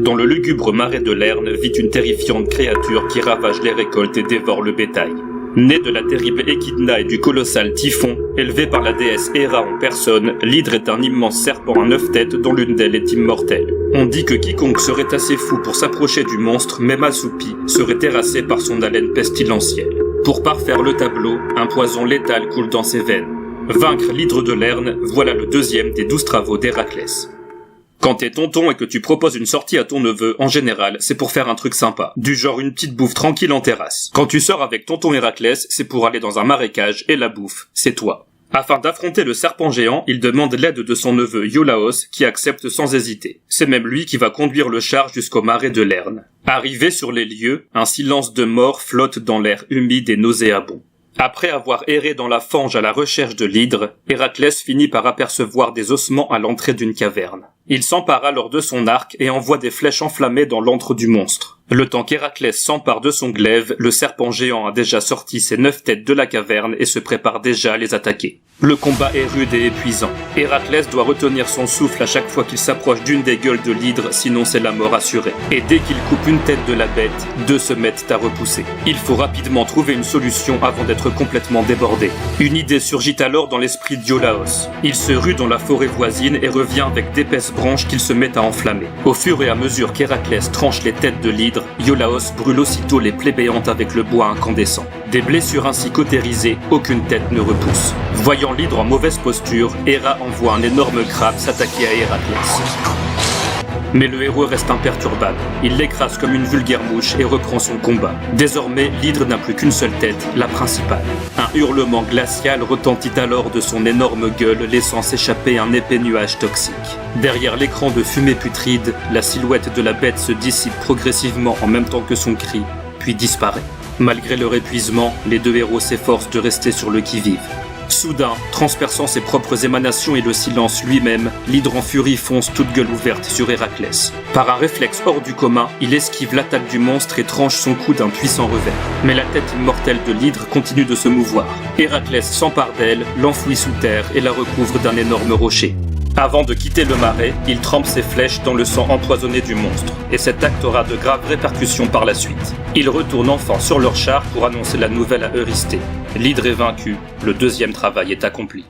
Dans le lugubre marais de Lerne vit une terrifiante créature qui ravage les récoltes et dévore le bétail. Né de la terrible Échidna et du colossal Typhon, élevé par la déesse Héra en personne, l'hydre est un immense serpent à 9 têtes dont l'une d'elles est immortelle. On dit que quiconque serait assez fou pour s'approcher du monstre, même assoupi, serait terrassé par son haleine pestilentielle. Pour parfaire le tableau, un poison létal coule dans ses veines. Vaincre l'hydre de Lerne, voilà le deuxième des 12 travaux d'Héraclès. Quand t'es tonton et que tu proposes une sortie à ton neveu, en général, c'est pour faire un truc sympa. Du genre une petite bouffe tranquille en terrasse. Quand tu sors avec tonton Héraclès, c'est pour aller dans un marécage et la bouffe, c'est toi. Afin d'affronter le serpent géant, il demande l'aide de son neveu Iolaos, qui accepte sans hésiter. C'est même lui qui va conduire le char jusqu'au marais de Lerne. Arrivé sur les lieux, un silence de mort flotte dans l'air humide et nauséabond. Après avoir erré dans la fange à la recherche de l'hydre, Héraclès finit par apercevoir des ossements à l'entrée d'une caverne. Il s'empare alors de son arc et envoie des flèches enflammées dans l'antre du monstre. Le temps qu'Héraclès s'empare de son glaive, le serpent géant a déjà sorti ses 9 têtes de la caverne et se prépare déjà à les attaquer. Le combat est rude et épuisant. Héraclès doit retenir son souffle à chaque fois qu'il s'approche d'une des gueules de l'hydre, sinon c'est la mort assurée. Et dès qu'il coupe une tête de la bête, deux se mettent à repousser. Il faut rapidement trouver une solution avant d'être complètement débordé. Une idée surgit alors dans l'esprit d'Iolaos. Il se rue dans la forêt voisine et revient avec d'épaisses branches qu'il se met à enflammer. Au fur et à mesure qu'Héraclès tranche les têtes de l'hydre, Iolaos brûle aussitôt les plaies béantes avec le bois incandescent. Des blessures ainsi cautérisées, aucune tête ne repousse. Voyant l'hydre en mauvaise posture, Héra envoie un énorme crabe s'attaquer à Héraclès. Mais le héros reste imperturbable. Il l'écrase comme une vulgaire mouche et reprend son combat. Désormais, l'hydre n'a plus qu'une seule tête, la principale. Un hurlement glacial retentit alors de son énorme gueule, laissant s'échapper un épais nuage toxique. Derrière l'écran de fumée putride, la silhouette de la bête se dissipe progressivement en même temps que son cri, puis disparaît. Malgré leur épuisement, les deux héros s'efforcent de rester sur le qui-vive. Soudain, transperçant ses propres émanations et le silence lui-même, l'hydre en furie fonce toute gueule ouverte sur Héraclès. Par un réflexe hors du commun, il esquive l'attaque du monstre et tranche son cou d'un puissant revers. Mais la tête immortelle de l'hydre continue de se mouvoir. Héraclès s'empare d'elle, l'enfouit sous terre et la recouvre d'un énorme rocher. Avant de quitter le marais, il trempe ses flèches dans le sang empoisonné du monstre, et cet acte aura de graves répercussions par la suite. Ils retournent enfin sur leur char pour annoncer la nouvelle à Eurysthée. L'hydre est vaincu, le deuxième travail est accompli.